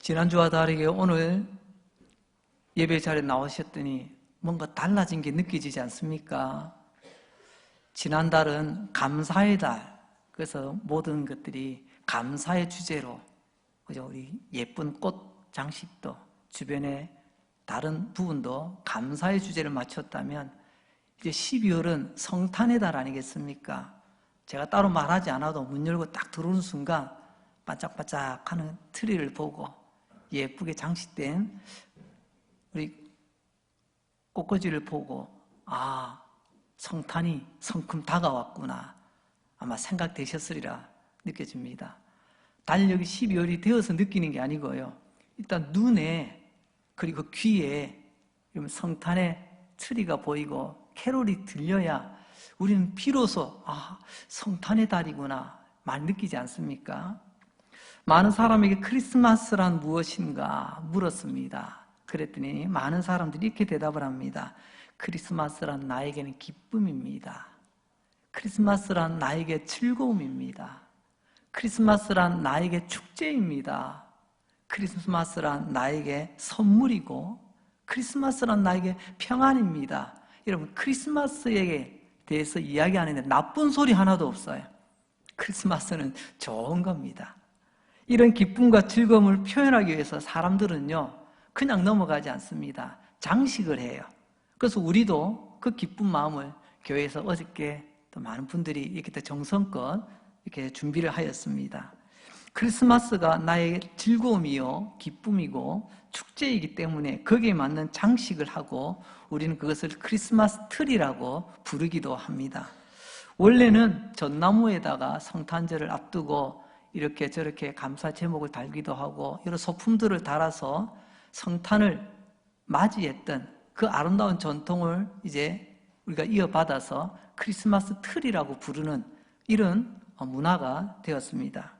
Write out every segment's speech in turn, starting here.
지난주와 다르게 오늘 예배 자리에 나오셨더니 뭔가 달라진 게 느껴지지 않습니까? 지난달은 감사의 달, 그래서 모든 것들이 감사의 주제로, 그죠? 우리 예쁜 꽃 장식도 주변에 다른 부분도 감사의 주제를 맞췄다면, 이제 12월은 성탄의 달 아니겠습니까? 제가 따로 말하지 않아도 문 열고 딱 들어오는 순간 반짝반짝 하는 트리를 보고 예쁘게 장식된 우리 꽃꽂이를 보고, 아, 성탄이 성큼 다가왔구나 아마 생각되셨으리라 느껴집니다. 달력이 12월이 되어서 느끼는 게 아니고요, 일단 눈에 그리고 귀에 성탄의 트리가 보이고 캐롤이 들려야 우리는 비로소 성탄의 달이구나 많이 느끼지 않습니까? 많은 사람에게 크리스마스란 무엇인가 물었습니다. 그랬더니 많은 사람들이 이렇게 대답을 합니다. 크리스마스란 나에게는 기쁨입니다. 크리스마스란 나에게 즐거움입니다. 크리스마스란 나에게 축제입니다. 크리스마스란 나에게 선물이고, 크리스마스란 나에게 평안입니다. 여러분, 크리스마스에 대해서 이야기하는데 나쁜 소리 하나도 없어요. 크리스마스는 좋은 겁니다. 이런 기쁨과 즐거움을 표현하기 위해서 사람들은요, 그냥 넘어가지 않습니다. 장식을 해요. 그래서 우리도 그 기쁜 마음을 교회에서 어저께 또 많은 분들이 이렇게 또 정성껏 이렇게 준비를 하였습니다. 크리스마스가 나의 즐거움이요, 기쁨이고 축제이기 때문에 거기에 맞는 장식을 하고 우리는 그것을 크리스마스 트리라고 부르기도 합니다. 원래는 전나무에다가 성탄절을 앞두고 이렇게 저렇게 감사 제목을 달기도 하고 여러 소품들을 달아서 성탄을 맞이했던 그 아름다운 전통을 이제 우리가 이어받아서 크리스마스 트리라고 부르는 이런 문화가 되었습니다.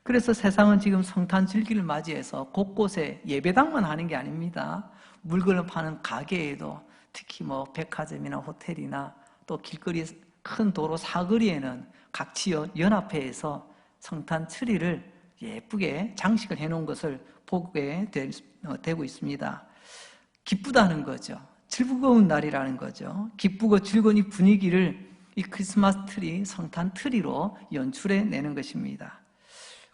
그래서 세상은 지금 성탄 절기를 맞이해서 곳곳에 예배당만 하는 게 아닙니다. 물건을 파는 가게에도, 특히 백화점이나 호텔이나 또 길거리 큰 도로 사거리에는 각 지역 연합회에서 성탄 트리를 예쁘게 장식을 해놓은 것을 보게 되고 있습니다. 기쁘다는 거죠. 즐거운 날이라는 거죠. 기쁘고 즐거운 이 분위기를 이 크리스마스 트리, 성탄 트리로 연출해 내는 것입니다.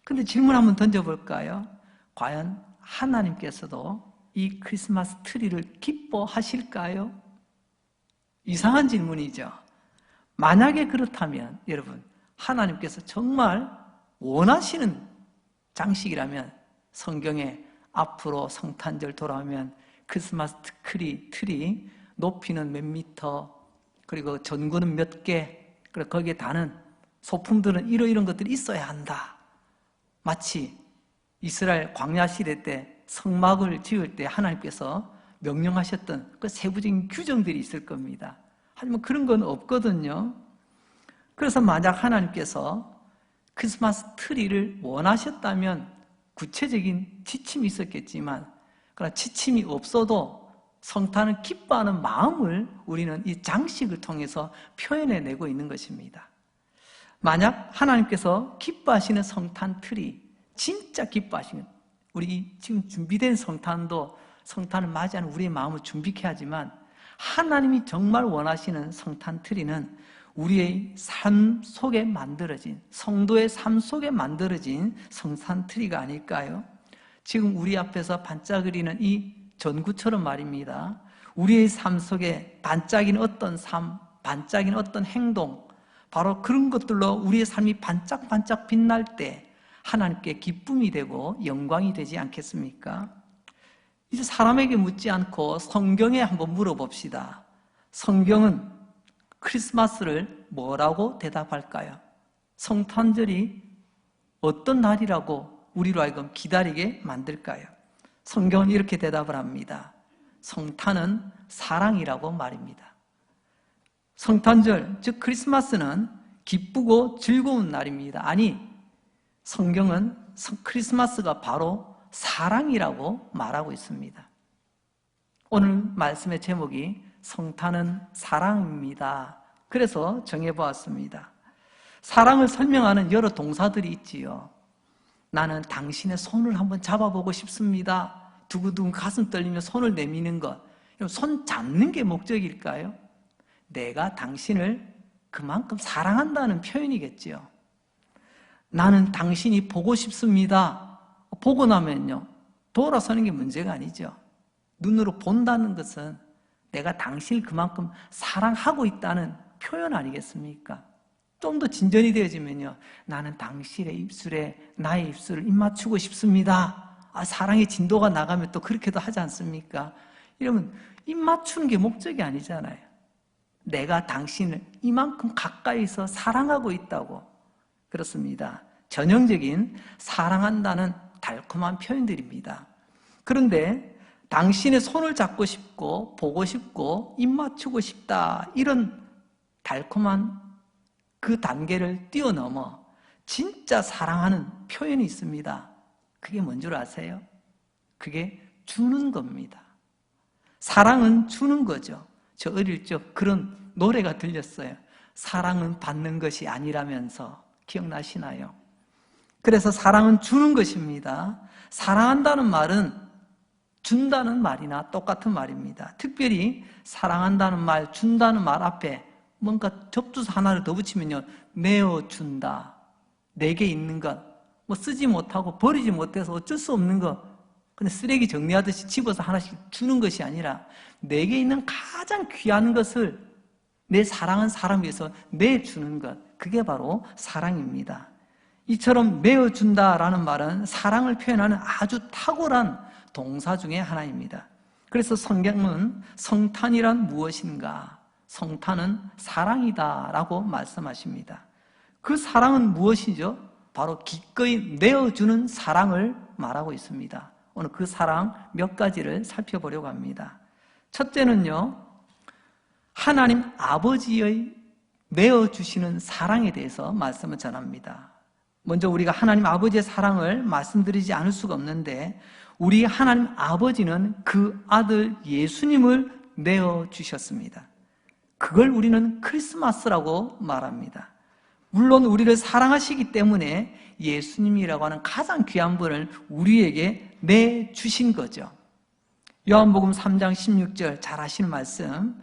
근데 질문 한번 던져볼까요? 과연 하나님께서도 이 크리스마스 트리를 기뻐하실까요? 이상한 질문이죠. 만약에 그렇다면 여러분, 하나님께서 정말 원하시는 장식이라면 성경에 앞으로 성탄절 돌아오면 크리스마스 트리 높이는 몇 미터, 그리고 전구는 몇 개, 그리고 거기에 다는 소품들은 이런 것들이 있어야 한다. 마치 이스라엘 광야 시대 때 성막을 지을 때 하나님께서 명령하셨던 그 세부적인 규정들이 있을 겁니다. 하지만 그런 건 없거든요. 그래서 만약 하나님께서 크리스마스 트리를 원하셨다면 구체적인 지침이 있었겠지만, 그러나 지침이 없어도 성탄을 기뻐하는 마음을 우리는 이 장식을 통해서 표현해내고 있는 것입니다. 만약 하나님께서 기뻐하시는 성탄 트리, 진짜 기뻐하시는, 우리 지금 준비된 성탄도 성탄을 맞이하는 우리의 마음을 준비케 하지만 하나님이 정말 원하시는 성탄 트리는 우리의 삶 속에 만들어진, 성도의 삶 속에 만들어진 성탄 트리가 아닐까요? 지금 우리 앞에서 반짝거리는 이 전구처럼 말입니다. 우리의 삶 속에 반짝이는 어떤 삶, 반짝이는 어떤 행동, 바로 그런 것들로 우리의 삶이 반짝반짝 빛날 때 하나님께 기쁨이 되고 영광이 되지 않겠습니까? 이제 사람에게 묻지 않고 성경에 한번 물어봅시다. 성경은 크리스마스를 뭐라고 대답할까요? 성탄절이 어떤 날이라고 우리로 하여금 기다리게 만들까요? 성경은 이렇게 대답을 합니다. 성탄은 사랑이라고 말입니다. 성탄절, 즉 크리스마스는 기쁘고 즐거운 날입니다. 아니, 성경은 크리스마스가 바로 사랑이라고 말하고 있습니다. 오늘 말씀의 제목이 성탄은 사랑입니다. 그래서 정해보았습니다. 사랑을 설명하는 여러 동사들이 있지요. 나는 당신의 손을 한번 잡아보고 싶습니다. 두근두근 가슴 떨리며 손을 내미는 것, 손 잡는 게 목적일까요? 내가 당신을 그만큼 사랑한다는 표현이겠지요. 나는 당신이 보고 싶습니다. 보고 나면요, 돌아서는 게 문제가 아니죠. 눈으로 본다는 것은 내가 당신을 그만큼 사랑하고 있다는 표현 아니겠습니까? 좀 더 진전이 되어지면요, 나는 당신의 입술에 나의 입술을 입맞추고 싶습니다. 사랑의 진도가 나가면 또 그렇게도 하지 않습니까? 이러면 입맞추는 게 목적이 아니잖아요. 내가 당신을 이만큼 가까이서 사랑하고 있다고. 그렇습니다. 전형적인 사랑한다는 달콤한 표현들입니다. 그런데 당신의 손을 잡고 싶고 보고 싶고 입맞추고 싶다, 이런 달콤한 그 단계를 뛰어넘어 진짜 사랑하는 표현이 있습니다. 그게 뭔 줄 아세요? 그게 주는 겁니다. 사랑은 주는 거죠. 저 어릴 적 그런 노래가 들렸어요. 사랑은 받는 것이 아니라면서. 기억나시나요? 그래서 사랑은 주는 것입니다. 사랑한다는 말은 준다는 말이나 똑같은 말입니다. 특별히 사랑한다는 말, 준다는 말 앞에 뭔가 접두사 하나를 더 붙이면요, 내어준다. 내게 있는 것, 뭐 쓰지 못하고 버리지 못해서 어쩔 수 없는 것, 근데 쓰레기 정리하듯이 집어서 하나씩 주는 것이 아니라 내게 있는 가장 귀한 것을 내 사랑한 사람 위해서 내주는 것, 그게 바로 사랑입니다. 이처럼 내어준다라는 말은 사랑을 표현하는 아주 탁월한 동사 중에 하나입니다. 그래서 성경은 성탄이란 무엇인가? 성탄은 사랑이다라고 말씀하십니다. 그 사랑은 무엇이죠? 바로 기꺼이 내어주는 사랑을 말하고 있습니다. 오늘 그 사랑 몇 가지를 살펴보려고 합니다. 첫째는요, 하나님 아버지의 내어주시는 사랑에 대해서 말씀을 전합니다. 먼저 우리가 하나님 아버지의 사랑을 말씀드리지 않을 수가 없는데, 우리 하나님 아버지는 그 아들 예수님을 내어주셨습니다. 그걸 우리는 크리스마스라고 말합니다. 물론 우리를 사랑하시기 때문에 예수님이라고 하는 가장 귀한 분을 우리에게 내주신 거죠. 요한복음 3장 16절 잘 아시는 말씀,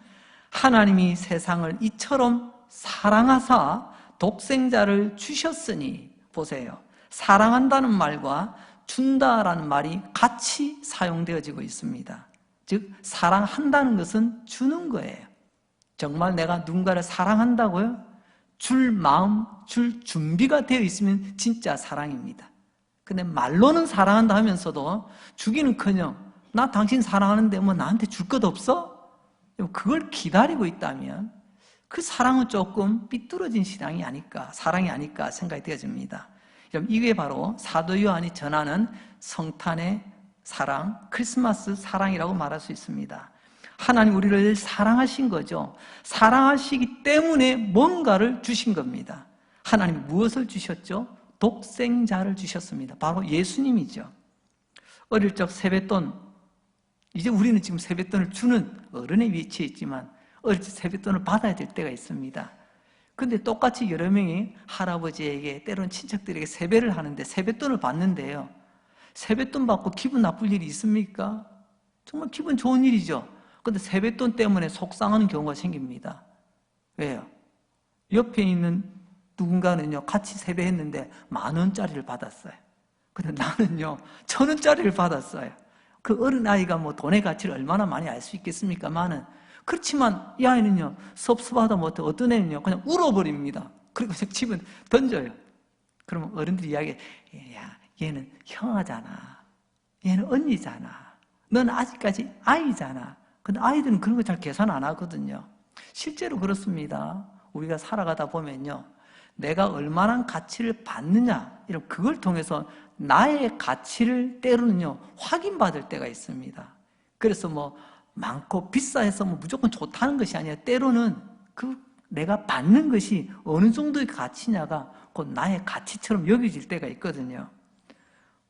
하나님이 세상을 이처럼 사랑하사 독생자를 주셨으니, 보세요, 사랑한다는 말과 준다라는 말이 같이 사용되어지고 있습니다. 즉 사랑한다는 것은 주는 거예요. 정말 내가 누군가를 사랑한다고요? 줄 마음, 줄 준비가 되어 있으면 진짜 사랑입니다. 근데 말로는 사랑한다 하면서도 주기는커녕 나 당신 사랑하는데 뭐 나한테 줄 것 없어? 그걸 기다리고 있다면 그 사랑은 조금 삐뚤어진 사랑이 아닐까 생각이 되어집니다. 이게 바로 사도 요한이 전하는 성탄의 사랑, 크리스마스 사랑이라고 말할 수 있습니다. 하나님 우리를 사랑하신 거죠. 사랑하시기 때문에 뭔가를 주신 겁니다. 하나님 무엇을 주셨죠? 독생자를 주셨습니다. 바로 예수님이죠. 어릴 적 세뱃돈, 이제 우리는 지금 세뱃돈을 주는 어른의 위치에 있지만 어릴 적 세뱃돈을 받아야 될 때가 있습니다. 근데 똑같이 여러 명이 할아버지에게, 때로는 친척들에게 세배를 하는데 세뱃돈을 받는데요, 세뱃돈 받고 기분 나쁠 일이 있습니까? 정말 기분 좋은 일이죠. 근데 세뱃돈 때문에 속상한 경우가 생깁니다. 왜요? 옆에 있는 누군가는요, 같이 세배했는데 10,000원짜리를 받았어요. 근데 나는요 1,000원짜리를 받았어요. 그 어린아이가 뭐 돈의 가치를 얼마나 많이 알 수 있겠습니까만은, 그렇지만 이 아이는요 섭섭하다 못해 어떤 애는요 그냥 울어버립니다. 그리고 집은 던져요. 그러면 어른들이 이야기해, 야, 얘는 형아잖아, 얘는 언니잖아, 넌 아직까지 아이잖아. 근데 아이들은 그런 거 잘 계산 안 하거든요. 실제로 그렇습니다. 우리가 살아가다 보면요, 내가 얼마나 가치를 받느냐, 이런 그걸 통해서 나의 가치를 때로는요 확인받을 때가 있습니다. 그래서 뭐 많고 비싸해서 뭐 무조건 좋다는 것이 아니라, 때로는 그 내가 받는 것이 어느 정도의 가치냐가 곧 나의 가치처럼 여겨질 때가 있거든요.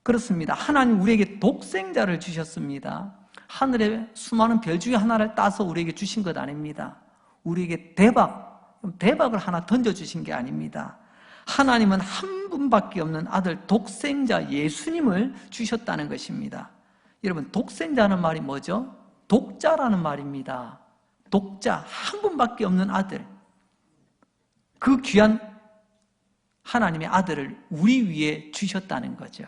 그렇습니다. 하나님 우리에게 독생자를 주셨습니다. 하늘의 수많은 별 중에 하나를 따서 우리에게 주신 것 아닙니다. 우리에게 대박을 하나 던져주신 게 아닙니다. 하나님은 한 분밖에 없는 아들 독생자 예수님을 주셨다는 것입니다. 여러분, 독생자는 말이 뭐죠? 독자라는 말입니다. 독자, 한 분밖에 없는 아들, 그 귀한 하나님의 아들을 우리 위에 주셨다는 거죠.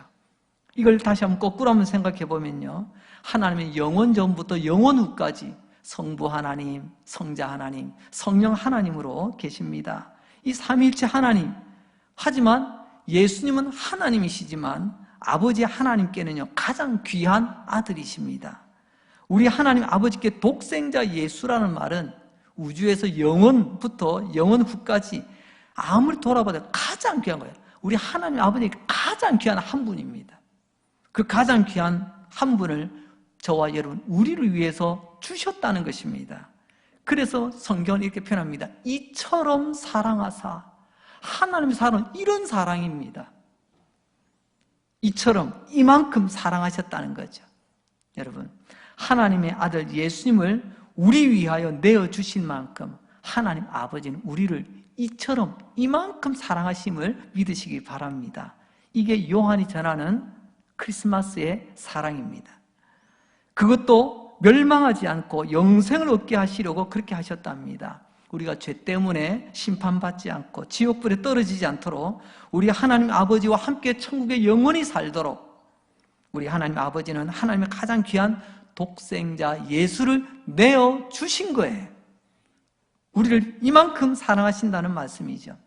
이걸 다시 한번 거꾸로 한번 생각해 보면요, 하나님의 영원 전부터 영원 후까지 성부 하나님, 성자 하나님, 성령 하나님으로 계십니다. 이 삼위일체 하나님, 하지만 예수님은 하나님이시지만 아버지 하나님께는요 가장 귀한 아들이십니다. 우리 하나님 아버지께 독생자 예수라는 말은 우주에서 영원부터 영원 후까지 아무리 돌아봐도 가장 귀한 거예요. 우리 하나님 아버지께 가장 귀한 한 분입니다. 그 가장 귀한 한 분을 저와 여러분, 우리를 위해서 주셨다는 것입니다. 그래서 성경은 이렇게 표현합니다. 이처럼 사랑하사. 하나님의 사랑은 이런 사랑입니다. 이처럼, 이만큼 사랑하셨다는 거죠. 여러분, 하나님의 아들 예수님을 우리 위하여 내어주신 만큼 하나님 아버지는 우리를 이처럼, 이만큼 사랑하심을 믿으시기 바랍니다. 이게 요한이 전하는 크리스마스의 사랑입니다. 그것도 멸망하지 않고 영생을 얻게 하시려고 그렇게 하셨답니다. 우리가 죄 때문에 심판받지 않고 지옥불에 떨어지지 않도록 우리 하나님 아버지와 함께 천국에 영원히 살도록 우리 하나님 아버지는 하나님의 가장 귀한 독생자 예수를 내어주신 거예요. 우리를 이만큼 사랑하신다는 말씀이죠.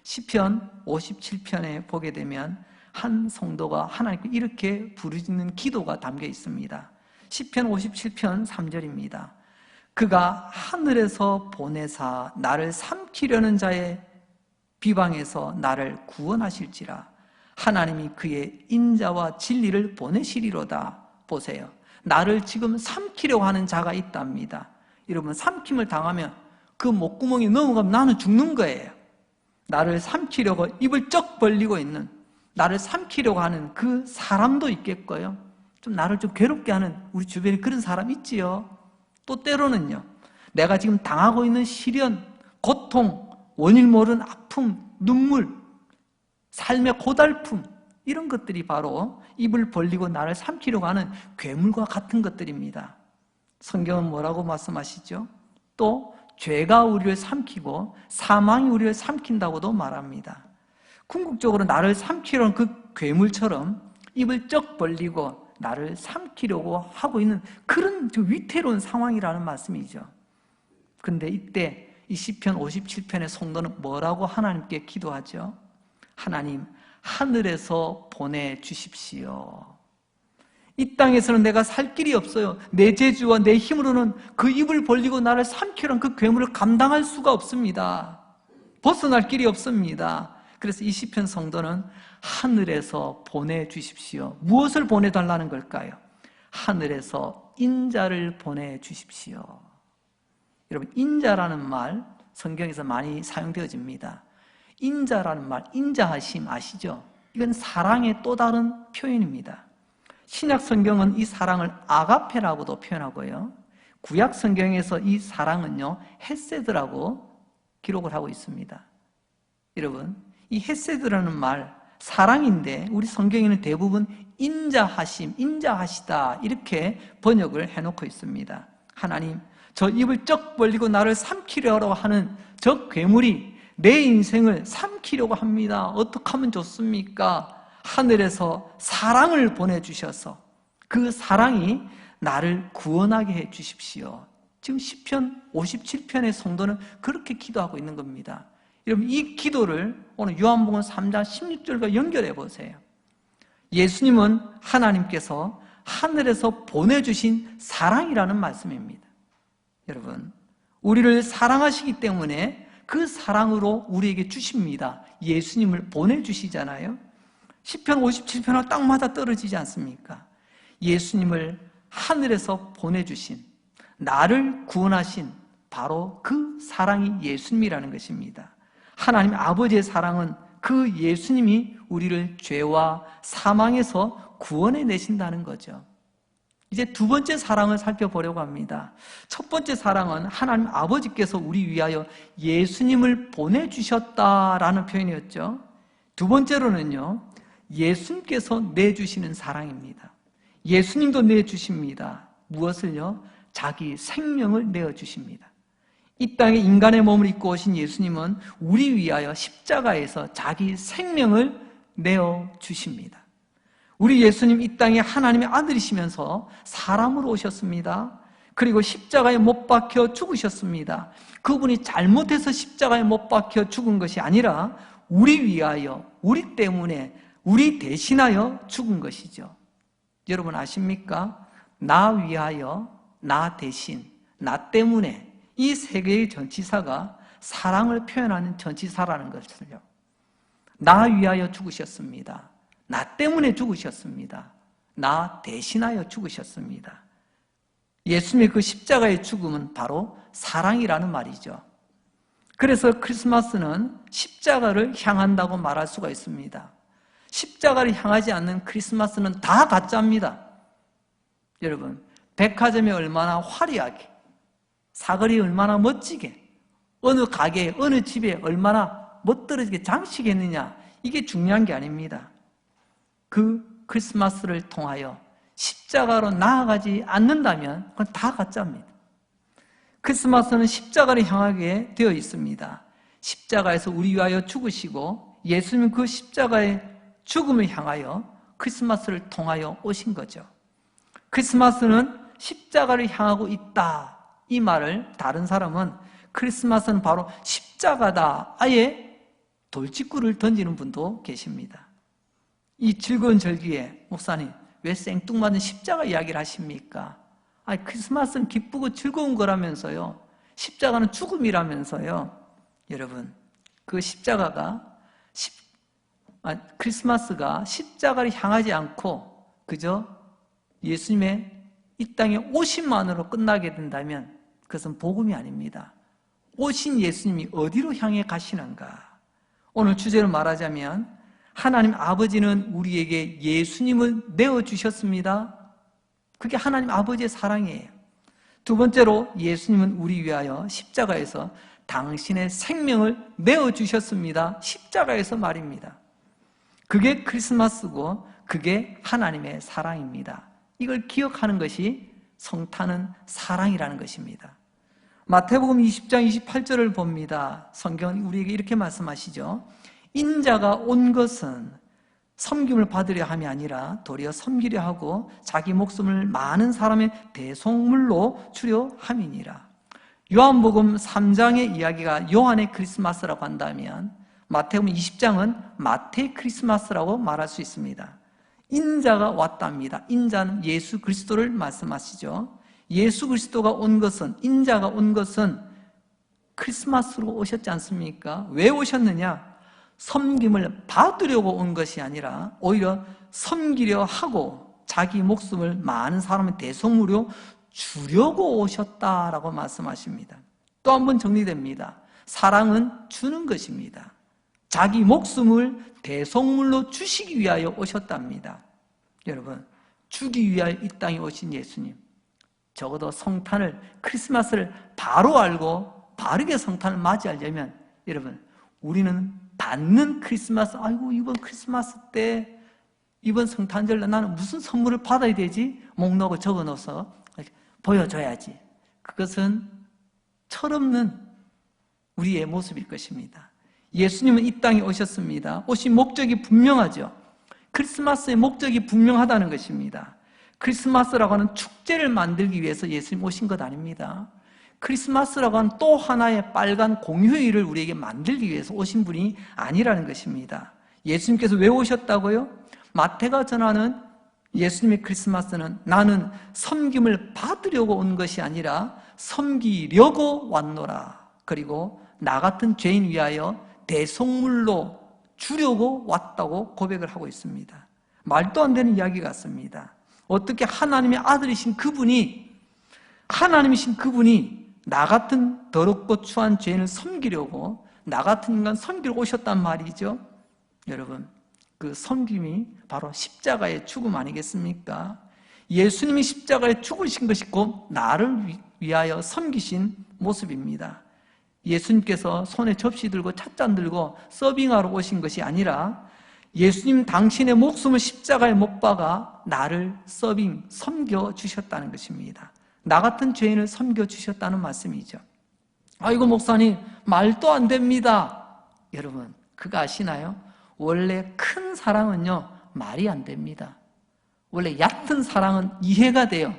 시편 57편에 보게 되면 한 성도가 하나님께 이렇게 부르짖는 기도가 담겨 있습니다. 시편 57편 3절입니다. 그가 하늘에서 보내사 나를 삼키려는 자의 비방에서 나를 구원하실지라. 하나님이 그의 인자와 진리를 보내시리로다. 보세요, 나를 지금 삼키려고 하는 자가 있답니다. 여러분, 삼킴을 당하면 그 목구멍에 넘어가면 나는 죽는 거예요. 나를 삼키려고 입을 쩍 벌리고 있는, 나를 삼키려고 하는 그 사람도 있겠고요, 좀 나를 좀 괴롭게 하는 우리 주변에 그런 사람 있지요. 또 때로는요, 내가 지금 당하고 있는 시련, 고통, 원인 모르는 아픔, 눈물, 삶의 고달픔, 이런 것들이 바로 입을 벌리고 나를 삼키려고 하는 괴물과 같은 것들입니다. 성경은 뭐라고 말씀하시죠? 또 죄가 우리를 삼키고 사망이 우리를 삼킨다고도 말합니다. 궁극적으로 나를 삼키려는 그 괴물처럼 입을 쩍 벌리고 나를 삼키려고 하고 있는 그런 위태로운 상황이라는 말씀이죠. 그런데 이때 이 시편 57편의 성도는 뭐라고 하나님께 기도하죠? 하나님, 하늘에서 보내주십시오. 이 땅에서는 내가 살 길이 없어요. 내 재주와 내 힘으로는 그 입을 벌리고 나를 삼키려는 그 괴물을 감당할 수가 없습니다. 벗어날 길이 없습니다. 그래서 이 시편 성도는 하늘에서 보내주십시오. 무엇을 보내달라는 걸까요? 하늘에서 인자를 보내주십시오. 여러분, 인자라는 말 성경에서 많이 사용되어집니다. 인자라는 말, 인자하심 아시죠? 이건 사랑의 또 다른 표현입니다. 신약 성경은 이 사랑을 아가페라고도 표현하고요, 구약 성경에서 이 사랑은요 헤세드라고 기록을 하고 있습니다. 여러분, 이 헤세드라는 말 사랑인데 우리 성경에는 대부분 인자하심, 인자하시다 이렇게 번역을 해놓고 있습니다. 하나님, 저 입을 쩍 벌리고 나를 삼키려고 하는 저 괴물이 내 인생을 삼키려고 합니다. 어떻게 하면 좋습니까? 하늘에서 사랑을 보내주셔서 그 사랑이 나를 구원하게 해주십시오. 지금 시편 57편의 성도는 그렇게 기도하고 있는 겁니다. 여러분, 이 기도를 오늘 요한복음 3장 16절과 연결해 보세요. 예수님은 하나님께서 하늘에서 보내주신 사랑이라는 말씀입니다. 여러분, 우리를 사랑하시기 때문에 그 사랑으로 우리에게 주십니다. 예수님을 보내주시잖아요. 시편 57편하고 딱 맞아 떨어지지 않습니까? 예수님을 하늘에서 보내주신, 나를 구원하신 바로 그 사랑이 예수님이라는 것입니다. 하나님 아버지의 사랑은 그 예수님이 우리를 죄와 사망에서 구원해 내신다는 거죠. 이제 두 번째 사랑을 살펴보려고 합니다. 첫 번째 사랑은 하나님 아버지께서 우리 위하여 예수님을 보내주셨다라는 표현이었죠. 두 번째로는요, 예수님께서 내주시는 사랑입니다. 예수님도 내주십니다. 무엇을요? 자기 생명을 내어주십니다. 이 땅에 인간의 몸을 입고 오신 예수님은 우리 위하여 십자가에서 자기 생명을 내어주십니다. 우리 예수님 이 땅에 하나님의 아들이시면서 사람으로 오셨습니다. 그리고 십자가에 못 박혀 죽으셨습니다. 그분이 잘못해서 십자가에 못 박혀 죽은 것이 아니라 우리 위하여, 우리 때문에, 우리 대신하여 죽은 것이죠. 여러분 아십니까? 나 위하여, 나 대신, 나 때문에 이 세 개의 전치사가 사랑을 표현하는 전치사라는 것을요. 나 위하여 죽으셨습니다. 나 때문에 죽으셨습니다. 나 대신하여 죽으셨습니다. 예수님의 그 십자가의 죽음은 바로 사랑이라는 말이죠. 그래서 크리스마스는 십자가를 향한다고 말할 수가 있습니다. 십자가를 향하지 않는 크리스마스는 다 가짜입니다. 여러분, 백화점이 얼마나 화려하게, 사거리 얼마나 멋지게, 어느 가게에, 어느 집에 얼마나 멋들어지게 장식했느냐, 이게 중요한 게 아닙니다. 그 크리스마스를 통하여 십자가로 나아가지 않는다면 그건 다 가짜입니다. 크리스마스는 십자가를 향하게 되어 있습니다. 십자가에서 우리 위하여 죽으시고 예수님 그 십자가의 죽음을 향하여 크리스마스를 통하여 오신 거죠. 크리스마스는 십자가를 향하고 있다, 이 말을 다른 사람은 크리스마스는 바로 십자가다, 아예 돌직구를 던지는 분도 계십니다. 이 즐거운 절기에 목사님 왜 생뚱맞은 십자가 이야기를 하십니까? 아니, 크리스마스는 기쁘고 즐거운 거라면서요, 십자가는 죽음이라면서요. 여러분, 그 십자가가 크리스마스가 십자가를 향하지 않고 그저 예수님의 이 땅에 오심만으로 끝나게 된다면 그것은 복음이 아닙니다. 오신 예수님이 어디로 향해 가시는가? 오늘 주제로 말하자면 하나님 아버지는 우리에게 예수님을 내어주셨습니다. 그게 하나님 아버지의 사랑이에요. 두 번째로 예수님은 우리 위하여 십자가에서 당신의 생명을 내어주셨습니다. 십자가에서 말입니다. 그게 크리스마스고 그게 하나님의 사랑입니다. 이걸 기억하는 것이 성탄은 사랑이라는 것입니다. 마태복음 20장 28절을 봅니다. 성경은 우리에게 이렇게 말씀하시죠. 인자가 온 것은 섬김을 받으려 함이 아니라 도리어 섬기려 하고 자기 목숨을 많은 사람의 대속물로 주려 함이니라. 요한복음 3장의 이야기가 요한의 크리스마스라고 한다면 마태복음 20장은 마태의 크리스마스라고 말할 수 있습니다. 인자가 왔답니다. 인자는 예수 그리스도를 말씀하시죠. 예수 그리스도가 온 것은, 인자가 온 것은 크리스마스로 오셨지 않습니까? 왜 오셨느냐? 섬김을 받으려고 온 것이 아니라 오히려 섬기려 하고 자기 목숨을 많은 사람의 대속물로 주려고 오셨다라고 말씀하십니다. 또 한 번 정리됩니다. 사랑은 주는 것입니다. 자기 목숨을 대속물로 주시기 위하여 오셨답니다. 여러분, 주기 위하여 이 땅에 오신 예수님, 적어도 성탄을, 크리스마스를 바로 알고 바르게 성탄을 맞이하려면 여러분, 우리는 받는 크리스마스, 아이고 이번 크리스마스 때, 이번 성탄절 나는 무슨 선물을 받아야 되지? 목록을 적어놓아서 보여줘야지. 그것은 철없는 우리의 모습일 것입니다. 예수님은 이 땅에 오셨습니다. 오신 목적이 분명하죠. 크리스마스의 목적이 분명하다는 것입니다. 크리스마스라고 하는 축제를 만들기 위해서 예수님 오신 것 아닙니다. 크리스마스라고 하는 또 하나의 빨간 공휴일을 우리에게 만들기 위해서 오신 분이 아니라는 것입니다. 예수님께서 왜 오셨다고요? 마태가 전하는 예수님의 크리스마스는 나는 섬김을 받으려고 온 것이 아니라 섬기려고 왔노라. 그리고 나 같은 죄인 위하여 대속물로 주려고 왔다고 고백을 하고 있습니다. 말도 안 되는 이야기 같습니다. 어떻게 하나님의 아들이신 그분이, 하나님이신 그분이 나 같은 더럽고 추한 죄인을 섬기려고, 나 같은 인간 섬기러 오셨단 말이죠. 여러분, 그 섬김이 바로 십자가의 죽음 아니겠습니까? 예수님이 십자가에 죽으신 것이 곧 나를 위하여 섬기신 모습입니다. 예수님께서 손에 접시 들고 찻잔 들고 서빙하러 오신 것이 아니라 예수님 당신의 목숨을 십자가에 못 박아 나를 섬겨주셨다는 것입니다. 나 같은 죄인을 섬겨주셨다는 말씀이죠. 아이고 목사님 말도 안 됩니다. 여러분 그거 아시나요? 원래 큰 사랑은요 말이 안 됩니다. 원래 얕은 사랑은 이해가 돼요.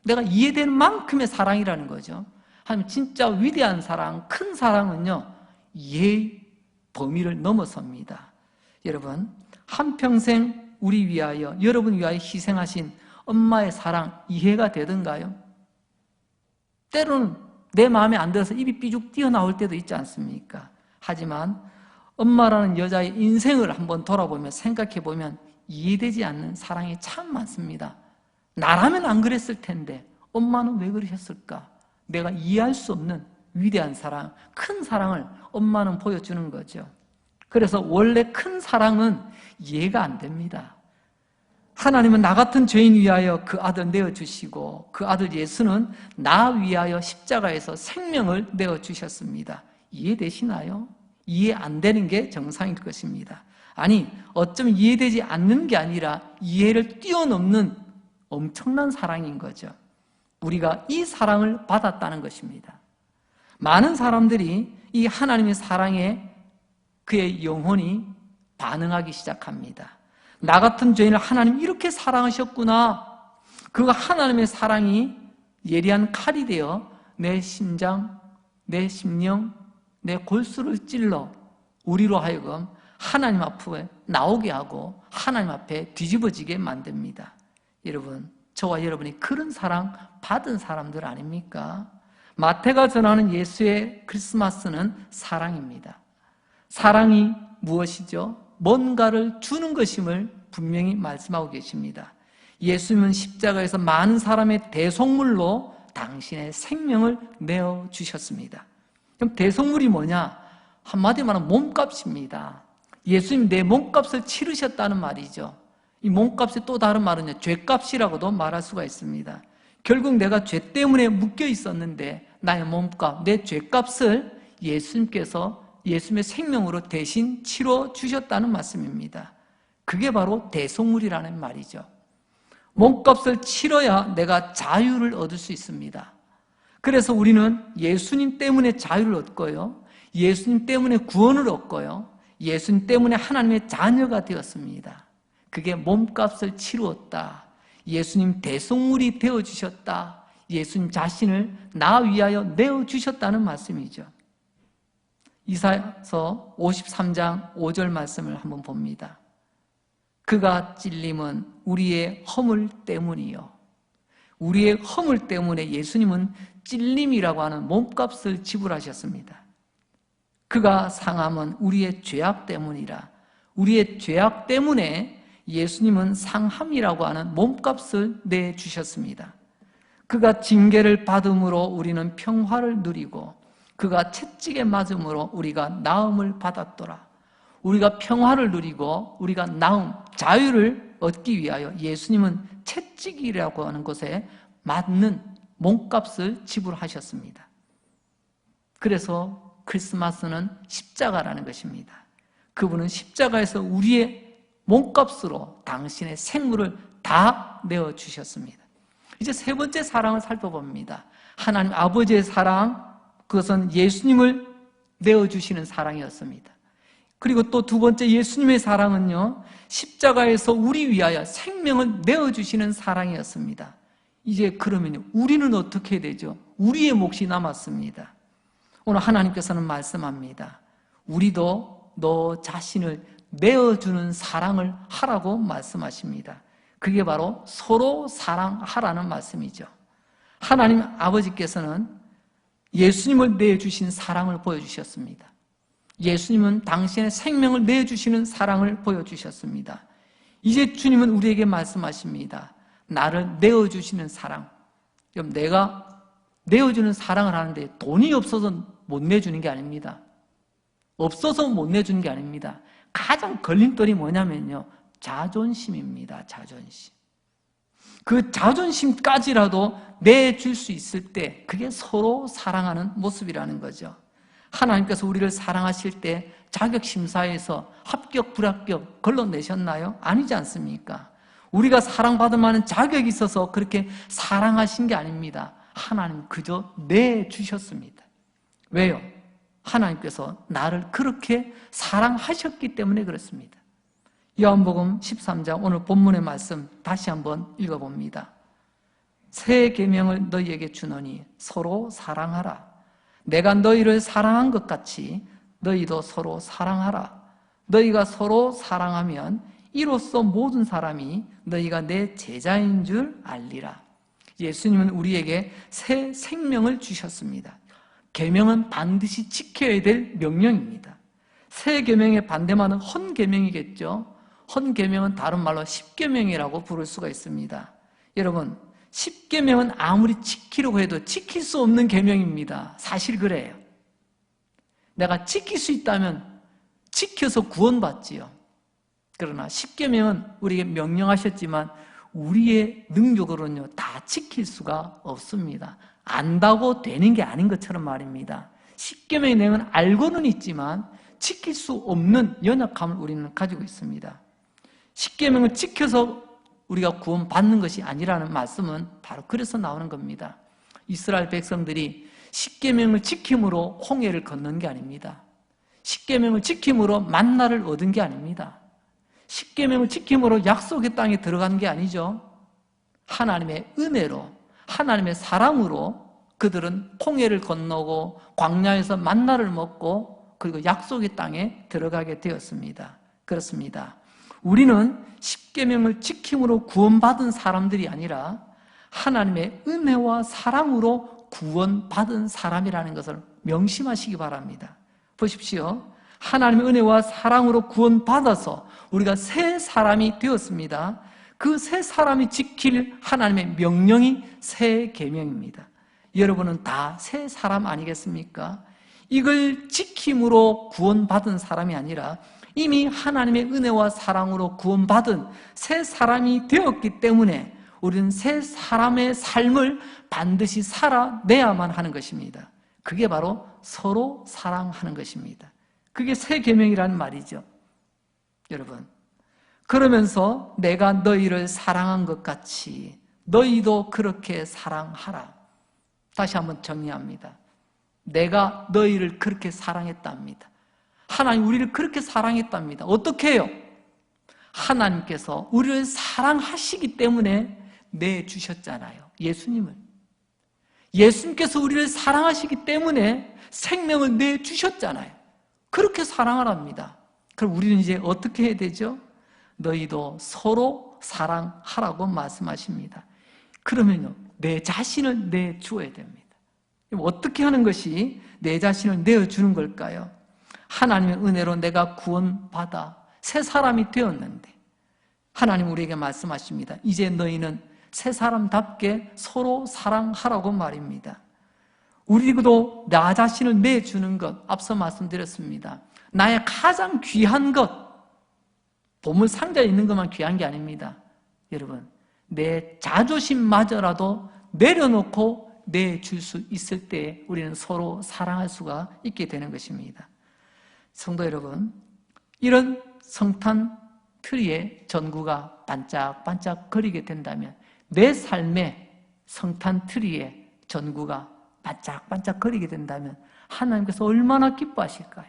내가 이해되는 만큼의 사랑이라는 거죠. 하나님 진짜 위대한 사랑, 큰 사랑은요 이해의 범위를 넘어섭니다. 여러분 한평생 우리 위하여, 여러분 위하여 희생하신 엄마의 사랑 이해가 되던가요? 때로는 내 마음에 안 들어서 입이 삐죽 튀어나올 때도 있지 않습니까? 하지만 엄마라는 여자의 인생을 한번 돌아보면 생각해보면 이해되지 않는 사랑이 참 많습니다. 나라면 안 그랬을 텐데 엄마는 왜 그러셨을까? 내가 이해할 수 없는 위대한 사랑, 큰 사랑을 엄마는 보여주는 거죠. 그래서 원래 큰 사랑은 이해가 안 됩니다. 하나님은 나 같은 죄인 위하여 그 아들 내어주시고 그 아들 예수는 나 위하여 십자가에서 생명을 내어주셨습니다. 이해되시나요? 이해 안 되는 게 정상일 것입니다. 아니 어쩌면 이해되지 않는 게 아니라 이해를 뛰어넘는 엄청난 사랑인 거죠. 우리가 이 사랑을 받았다는 것입니다. 많은 사람들이 이 하나님의 사랑에 그의 영혼이 반응하기 시작합니다. 나 같은 죄인을 하나님 이렇게 사랑하셨구나. 그 하나님의 사랑이 예리한 칼이 되어 내 심장, 내 심령, 내 골수를 찔러 우리로 하여금 하나님 앞에 나오게 하고 하나님 앞에 뒤집어지게 만듭니다. 여러분, 저와 여러분이 그런 사랑 받은 사람들 아닙니까? 마태가 전하는 예수의 크리스마스는 사랑입니다. 사랑이 무엇이죠? 뭔가를 주는 것임을 분명히 말씀하고 계십니다. 예수님은 십자가에서 많은 사람의 대속물로 당신의 생명을 내어주셨습니다. 그럼 대속물이 뭐냐? 한마디로 말하면 몸값입니다. 예수님 내 몸값을 치르셨다는 말이죠. 이 몸값의 또 다른 말은요, 죄값이라고도 말할 수가 있습니다. 결국 내가 죄 때문에 묶여 있었는데 나의 몸값, 내 죄값을 예수님께서 예수님의 생명으로 대신 치러 주셨다는 말씀입니다. 그게 바로 대속물이라는 말이죠. 몸값을 치러야 내가 자유를 얻을 수 있습니다. 그래서 우리는 예수님 때문에 자유를 얻고요, 예수님 때문에 구원을 얻고요, 예수님 때문에 하나님의 자녀가 되었습니다. 그게 몸값을 치루었다. 예수님 대속물이 되어주셨다. 예수님 자신을 나 위하여 내어주셨다는 말씀이죠. 이사야서 53장 5절 말씀을 한번 봅니다. 그가 찔림은 우리의 허물 때문이요. 우리의 허물 때문에 예수님은 찔림이라고 하는 몸값을 지불하셨습니다. 그가 상함은 우리의 죄악 때문이라. 우리의 죄악 때문에 예수님은 상함이라고 하는 몸값을 내주셨습니다. 그가 징계를 받음으로 우리는 평화를 누리고 그가 채찍에 맞음으로 우리가 나음을 받았더라. 우리가 평화를 누리고 우리가 나음, 자유를 얻기 위하여 예수님은 채찍이라고 하는 것에 맞는 몸값을 지불하셨습니다. 그래서 크리스마스는 십자가라는 것입니다. 그분은 십자가에서 우리의 몸값으로 당신의 생물을 다 내어주셨습니다. 이제 세 번째 사랑을 살펴봅니다. 하나님 아버지의 사랑, 그것은 예수님을 내어주시는 사랑이었습니다. 그리고 또 두 번째 예수님의 사랑은요, 십자가에서 우리 위하여 생명을 내어주시는 사랑이었습니다. 이제 그러면 우리는 어떻게 해야 되죠? 우리의 몫이 남았습니다. 오늘 하나님께서는 말씀합니다. 우리도 너 자신을 내어주는 사랑을 하라고 말씀하십니다. 그게 바로 서로 사랑하라는 말씀이죠. 하나님 아버지께서는 예수님을 내주신 사랑을 보여주셨습니다. 예수님은 당신의 생명을 내주시는 사랑을 보여주셨습니다. 이제 주님은 우리에게 말씀하십니다. 나를 내어주시는 사랑. 그럼 내가 내어주는 사랑을 하는데 돈이 없어서 못 내주는 게 아닙니다. 없어서 못 내주는 게 아닙니다. 가장 걸림돌이 뭐냐면요, 자존심입니다. 자존심. 그 자존심까지라도 내줄 수 있을 때 그게 서로 사랑하는 모습이라는 거죠. 하나님께서 우리를 사랑하실 때 자격심사에서 합격, 불합격 걸러내셨나요? 아니지 않습니까? 우리가 사랑받을 만한 자격이 있어서 그렇게 사랑하신 게 아닙니다. 하나님 그저 내주셨습니다. 왜요? 하나님께서 나를 그렇게 사랑하셨기 때문에 그렇습니다. 요한복음 13장 오늘 본문의 말씀 다시 한번 읽어봅니다. 새 계명을 너희에게 주노니 서로 사랑하라. 내가 너희를 사랑한 것 같이 너희도 서로 사랑하라. 너희가 서로 사랑하면 이로써 모든 사람이 너희가 내 제자인 줄 알리라. 예수님은 우리에게 새 생명을 주셨습니다. 계명은 반드시 지켜야 될 명령입니다. 새 계명의 반대말은 헌계명이겠죠. 헌계명은 다른 말로 십계명이라고 부를 수가 있습니다. 여러분, 십계명은 아무리 지키려고 해도 지킬 수 없는 계명입니다. 사실 그래요. 내가 지킬 수 있다면 지켜서 구원받지요. 그러나 십계명은 우리에게 명령하셨지만 우리의 능력으로는요 다 지킬 수가 없습니다. 안다고 되는 게 아닌 것처럼 말입니다. 십계명의 내용은 알고는 있지만 지킬 수 없는 연약함을 우리는 가지고 있습니다. 십계명을 지켜서 우리가 구원받는 것이 아니라는 말씀은 바로 그래서 나오는 겁니다. 이스라엘 백성들이 십계명을 지킴으로 홍해를 건넌 게 아닙니다. 십계명을 지킴으로 만나를 얻은 게 아닙니다. 십계명을 지킴으로 약속의 땅에 들어간 게 아니죠. 하나님의 은혜로, 하나님의 사랑으로 그들은 홍해를 건너고 광야에서 만나를 먹고 그리고 약속의 땅에 들어가게 되었습니다. 그렇습니다. 우리는 십계명을 지킴으로 구원받은 사람들이 아니라 하나님의 은혜와 사랑으로 구원받은 사람이라는 것을 명심하시기 바랍니다. 보십시오. 하나님의 은혜와 사랑으로 구원받아서 우리가 새 사람이 되었습니다. 그 새 사람이 지킬 하나님의 명령이 새 계명입니다. 여러분은 다 새 사람 아니겠습니까? 이걸 지킴으로 구원받은 사람이 아니라 이미 하나님의 은혜와 사랑으로 구원받은 새 사람이 되었기 때문에 우리는 새 사람의 삶을 반드시 살아내야만 하는 것입니다. 그게 바로 서로 사랑하는 것입니다. 그게 새 계명이라는 말이죠. 여러분, 그러면서 내가 너희를 사랑한 것 같이 너희도 그렇게 사랑하라. 다시 한번 정리합니다. 내가 너희를 그렇게 사랑했답니다. 하나님 우리를 그렇게 사랑했답니다. 어떻게 해요? 하나님께서 우리를 사랑하시기 때문에 내주셨잖아요. 예수님을. 예수님께서 우리를 사랑하시기 때문에 생명을 내주셨잖아요. 그렇게 사랑하랍니다. 그럼 우리는 이제 어떻게 해야 되죠? 너희도 서로 사랑하라고 말씀하십니다. 그러면요, 내 자신을 내주어야 됩니다. 어떻게 하는 것이 내 자신을 내어주는 걸까요? 하나님의 은혜로 내가 구원받아 새 사람이 되었는데 하나님 우리에게 말씀하십니다. 이제 너희는 새 사람답게 서로 사랑하라고 말입니다. 우리도 나 자신을 내주는 것, 앞서 말씀드렸습니다. 나의 가장 귀한 것, 보물 상자에 있는 것만 귀한 게 아닙니다. 여러분, 내 자존심마저라도 내려놓고 내줄 수 있을 때 우리는 서로 사랑할 수가 있게 되는 것입니다. 성도 여러분, 이런 성탄 트리의 전구가 반짝반짝 거리게 된다면 내 삶의 성탄 트리의 전구가 반짝반짝 거리게 된다면 하나님께서 얼마나 기뻐하실까요?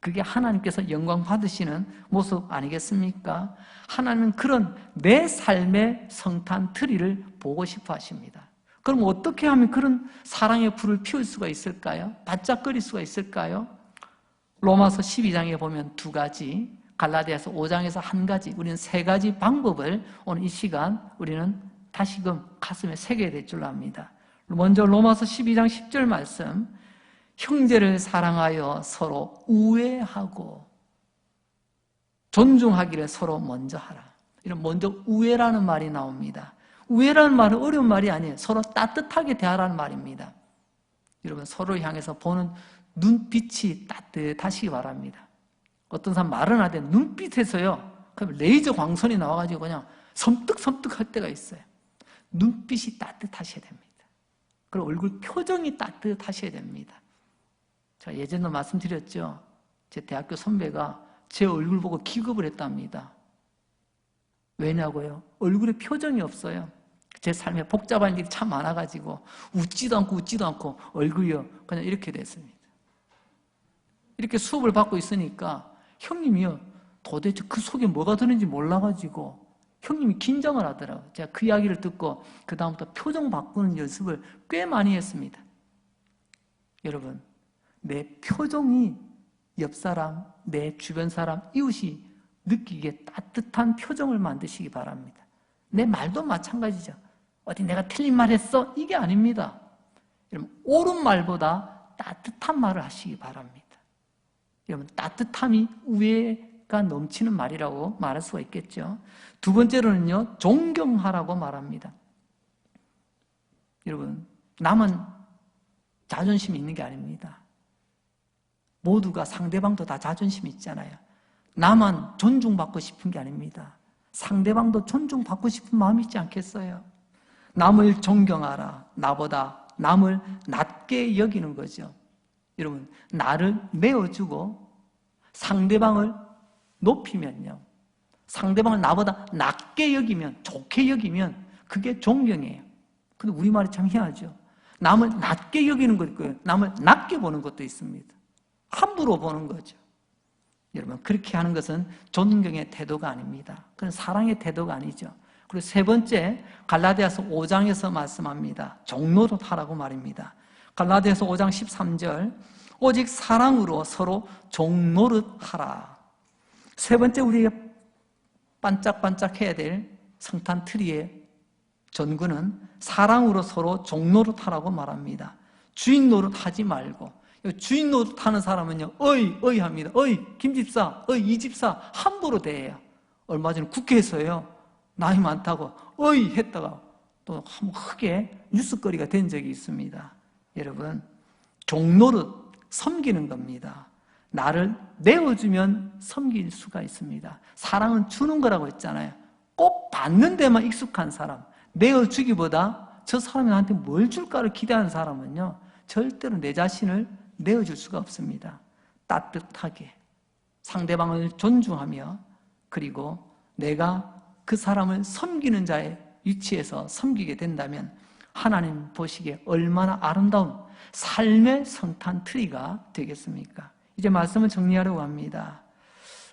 그게 하나님께서 영광 받으시는 모습 아니겠습니까? 하나님은 그런 내 삶의 성탄 트리를 보고 싶어 하십니다. 그럼 어떻게 하면 그런 사랑의 불을 피울 수가 있을까요? 반짝거릴 수가 있을까요? 로마서 12장에 보면 2가지, 갈라디아서 5장에서 1가지, 우리는 3가지 방법을 오늘 이 시간 우리는 다시금 가슴에 새겨야 될 줄 압니다. 먼저 로마서 12장 10절 말씀, 형제를 사랑하여 서로 우애하고 존중하기를 서로 먼저 하라. 이런 먼저 우애라는 말이 나옵니다. 우애라는 말은 어려운 말이 아니에요. 서로 따뜻하게 대하라는 말입니다. 여러분, 서로를 향해서 보는 눈빛이 따뜻하시기 바랍니다. 어떤 사람 말은 하되 눈빛에서요, 그럼 레이저 광선이 나와가지고 그냥 섬뜩섬뜩할 때가 있어요. 눈빛이 따뜻하셔야 됩니다. 그리고 얼굴 표정이 따뜻하셔야 됩니다. 제가 예전에 말씀드렸죠. 제 대학교 선배가 제 얼굴 보고 기겁을 했답니다. 왜냐고요? 얼굴에 표정이 없어요. 제 삶에 복잡한 일이 참 많아가지고 웃지도 않고 얼굴이요 그냥 이렇게 됐습니다. 이렇게 수업을 받고 있으니까 형님이요 도대체 그 속에 뭐가 드는지 몰라가지고 형님이 긴장을 하더라고요. 제가 그 이야기를 듣고 그 다음부터 표정 바꾸는 연습을 꽤 많이 했습니다. 여러분, 내 표정이 옆 사람, 내 주변 사람, 이웃이 느끼기에 따뜻한 표정을 만드시기 바랍니다. 내 말도 마찬가지죠. 어디 내가 틀린 말 했어? 이게 아닙니다. 여러분, 옳은 말보다 따뜻한 말을 하시기 바랍니다. 여러분, 따뜻함이 우애가 넘치는 말이라고 말할 수가 있겠죠. 두 번째로는요, 존경하라고 말합니다. 여러분, 남은 자존심이 있는 게 아닙니다. 모두가 상대방도 다 자존심이 있잖아요. 나만 존중받고 싶은 게 아닙니다. 상대방도 존중받고 싶은 마음이 있지 않겠어요? 남을 존경하라. 나보다 남을 낮게 여기는 거죠. 여러분, 나를 내어주고 상대방을 높이면요, 상대방을 나보다 낮게 여기면, 좋게 여기면 그게 존경이에요. 근데 우리말이 참 희한하죠. 남을 낮게 여기는 것도 있고요, 남을 낮게 보는 것도 있습니다. 함부로 보는 거죠. 여러분, 그렇게 하는 것은 존경의 태도가 아닙니다. 그건 사랑의 태도가 아니죠. 그리고 세 번째, 갈라디아서 5장에서 말씀합니다. 종노릇하라고 말입니다. 갈라디아서 5장 13절, 오직 사랑으로 서로 종노릇하라. 세 번째, 우리가 반짝반짝해야 될 성탄 트리의 전구는 사랑으로 서로 종노릇하라고 말합니다. 주인 노릇하지 말고, 주인 노릇하는 사람은요, 어이 합니다. 어이 김집사, 어이 이집사 함부로 대해요. 얼마 전에 국회에서요, 나이 많다고 어이 했다가 또 한번 크게 뉴스거리가 된 적이 있습니다. 여러분, 종노릇, 섬기는 겁니다. 나를 내어주면 섬길 수가 있습니다. 사랑은 주는 거라고 했잖아요. 꼭 받는 데만 익숙한 사람, 내어주기보다 저 사람이 나한테 뭘 줄까를 기대하는 사람은요, 절대로 내 자신을 내어줄 수가 없습니다. 따뜻하게 상대방을 존중하며, 그리고 내가 그 사람을 섬기는 자의 위치에서 섬기게 된다면 하나님 보시기에 얼마나 아름다운 삶의 성탄 트리가 되겠습니까? 이제 말씀을 정리하려고 합니다.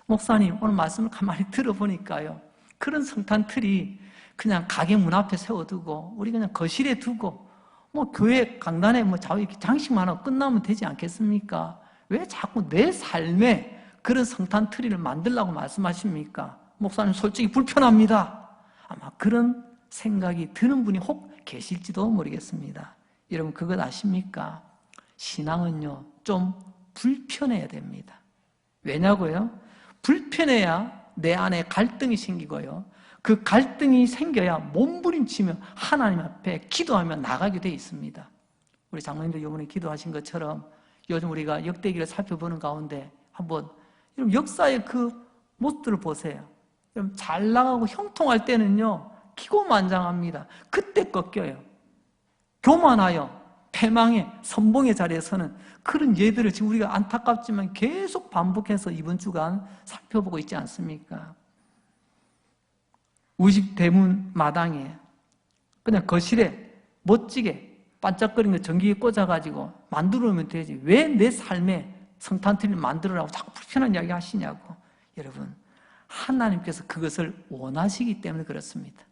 목사님, 오늘 말씀을 가만히 들어보니까요, 그런 성탄 트리 그냥 가게 문 앞에 세워두고 우리 그냥 거실에 두고 뭐 교회 강단에 뭐 장식만 하고 끝나면 되지 않겠습니까? 왜 자꾸 내 삶에 그런 성탄 트리를 만들라고 말씀하십니까? 목사님, 솔직히 불편합니다. 아마 그런 생각이 드는 분이 혹 계실지도 모르겠습니다. 여러분, 그것 아십니까? 신앙은요, 좀 불편해야 됩니다. 왜냐고요? 불편해야 내 안에 갈등이 생기고요, 그 갈등이 생겨야 몸부림치며 하나님 앞에 기도하며 나가게 되어 있습니다. 우리 장로님도 이번에 기도하신 것처럼 요즘 우리가 역대기를 살펴보는 가운데 한번 여러분 역사의 그 모습들을 보세요. 여러분, 잘 나가고 형통할 때는요, 기고만장합니다. 그때 꺾여요. 교만하여 패망의 선봉의 자리에서는 그런 예들을 지금 우리가 안타깝지만 계속 반복해서 이번 주간 살펴보고 있지 않습니까? 우리 집 대문 마당에 그냥 거실에 멋지게 반짝거리는 전기에 꽂아가지고 만들어 놓으면 되지, 왜 내 삶에 성탄트리를 만들으라고 자꾸 불편한 이야기 하시냐고. 여러분, 하나님께서 그것을 원하시기 때문에 그렇습니다.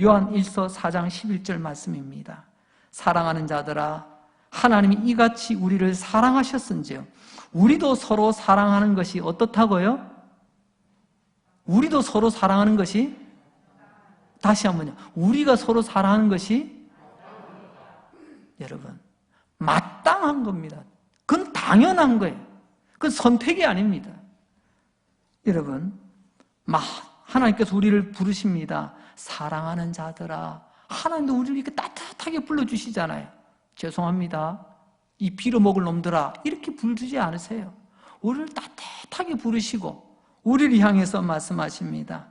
요한 1서 4장 11절 말씀입니다. 사랑하는 자들아, 하나님이 이같이 우리를 사랑하셨은지요, 우리도 서로 사랑하는 것이 어떻다고요? 우리도 서로 사랑하는 것이, 다시 한번요, 우리가 서로 사랑하는 것이, 여러분, 마땅한 겁니다. 그건 당연한 거예요. 그건 선택이 아닙니다. 여러분, 하나님께서 우리를 부르십니다. 사랑하는 자들아. 하나님도 우리를 이렇게 따뜻하게 불러주시잖아요. 죄송합니다, 이 빌어먹을 놈들아, 이렇게 부르지 않으세요. 우리를 따뜻하게 부르시고 우리를 향해서 말씀하십니다.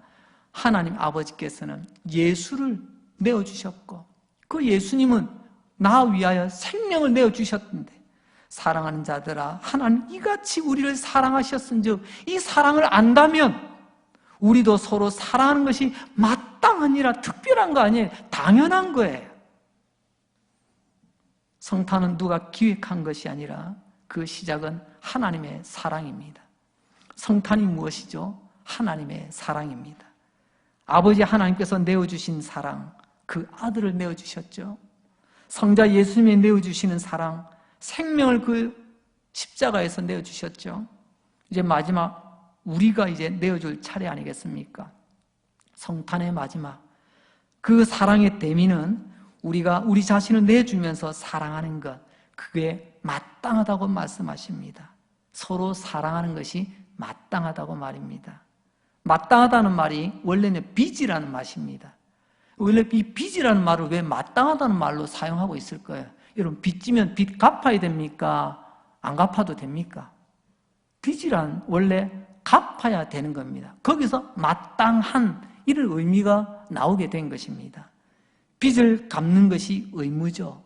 하나님 아버지께서는 예수를 내어주셨고, 그 예수님은 나 위하여 생명을 내어주셨는데, 사랑하는 자들아, 하나님 이같이 우리를 사랑하셨은즉 이 사랑을 안다면 우리도 서로 사랑하는 것이 마땅하니라. 특별한 거 아니에요. 당연한 거예요. 성탄은 누가 기획한 것이 아니라 그 시작은 하나님의 사랑입니다. 성탄이 무엇이죠? 하나님의 사랑입니다. 아버지 하나님께서 내어주신 사랑, 그 아들을 내어주셨죠. 성자 예수님이 내어주시는 사랑, 생명을 그 십자가에서 내어주셨죠. 이제 마지막 우리가 이제 내어줄 차례 아니겠습니까? 성탄의 마지막 그 사랑의 대미는 우리가 우리 자신을 내주면서 사랑하는 것, 그게 마땅하다고 말씀하십니다. 서로 사랑하는 것이 마땅하다고 말입니다. 마땅하다는 말이 원래는 빚이라는 맛입니다. 원래 이 빚이라는 말을 왜 마땅하다는 말로 사용하고 있을 거예요? 여러분, 빚지면 빚 갚아야 됩니까? 안 갚아도 됩니까? 빚이란 원래 갚아야 되는 겁니다. 거기서 마땅한 이런 의미가 나오게 된 것입니다. 빚을 갚는 것이 의무죠.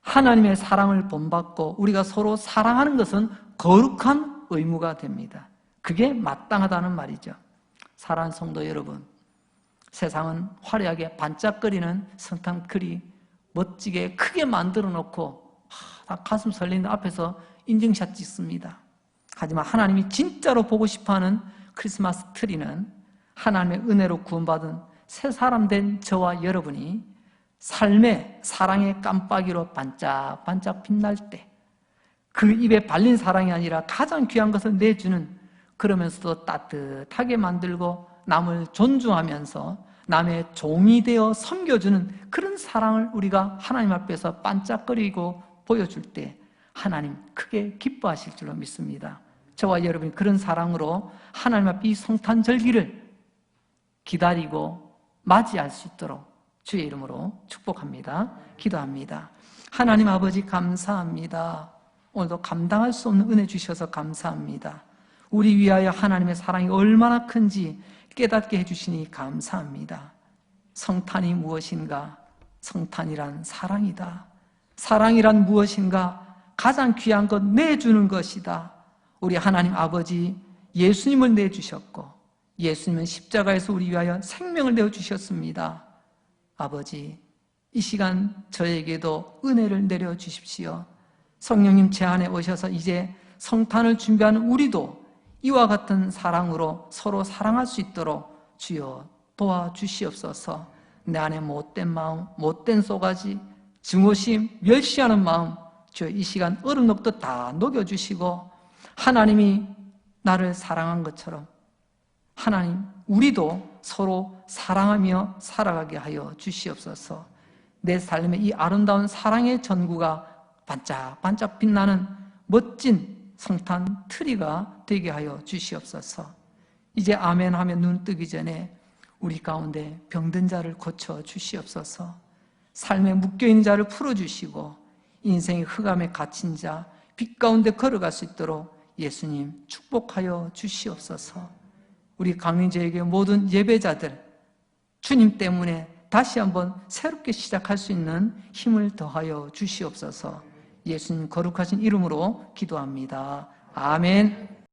하나님의 사랑을 본받고 우리가 서로 사랑하는 것은 거룩한 의무가 됩니다. 그게 마땅하다는 말이죠. 사랑하는 성도 여러분, 세상은 화려하게 반짝거리는 성탄크리 멋지게 크게 만들어 놓고 다 가슴 설레는 앞에서 인증샷 찍습니다. 하지만 하나님이 진짜로 보고 싶어하는 크리스마스 트리는 하나님의 은혜로 구원받은 새 사람 된 저와 여러분이 삶의 사랑의 깜빡이로 반짝반짝 빛날 때, 그 입에 발린 사랑이 아니라 가장 귀한 것을 내주는, 그러면서도 따뜻하게 만들고 남을 존중하면서 남의 종이 되어 섬겨주는 그런 사랑을 우리가 하나님 앞에서 반짝거리고 보여줄 때 하나님 크게 기뻐하실 줄로 믿습니다. 저와 여러분이 그런 사랑으로 하나님 앞에 이 성탄절기를 기다리고 맞이할 수 있도록 주의 이름으로 축복합니다. 기도합니다. 하나님 아버지 감사합니다. 오늘도 감당할 수 없는 은혜 주셔서 감사합니다. 우리 위하여 하나님의 사랑이 얼마나 큰지 깨닫게 해주시니 감사합니다. 성탄이 무엇인가? 성탄이란 사랑이다. 사랑이란 무엇인가? 가장 귀한 것 내주는 것이다. 우리 하나님 아버지 예수님을 내주셨고 예수님은 십자가에서 우리 위하여 생명을 내어주셨습니다. 아버지, 이 시간 저에게도 은혜를 내려주십시오. 성령님 제 안에 오셔서 이제 성탄을 준비하는 우리도 이와 같은 사랑으로 서로 사랑할 수 있도록 주여 도와주시옵소서. 내 안에 못된 마음, 못된 쏘가지, 증오심, 멸시하는 마음 주여 이 시간 얼음 녹듯 다 녹여주시고, 하나님이 나를 사랑한 것처럼 하나님 우리도 서로 사랑하며 살아가게 하여 주시옵소서. 내 삶에 이 아름다운 사랑의 전구가 반짝반짝 빛나는 멋진 성탄 트리가 되게 하여 주시옵소서. 이제 아멘 하면 눈 뜨기 전에 우리 가운데 병든 자를 고쳐 주시옵소서. 삶에 묶여있는 자를 풀어주시고 인생의 흑암에 갇힌 자 빛 가운데 걸어갈 수 있도록 예수님 축복하여 주시옵소서. 우리 강림제에게 모든 예배자들 주님 때문에 다시 한번 새롭게 시작할 수 있는 힘을 더하여 주시옵소서. 예수님 거룩하신 이름으로 기도합니다. 아멘.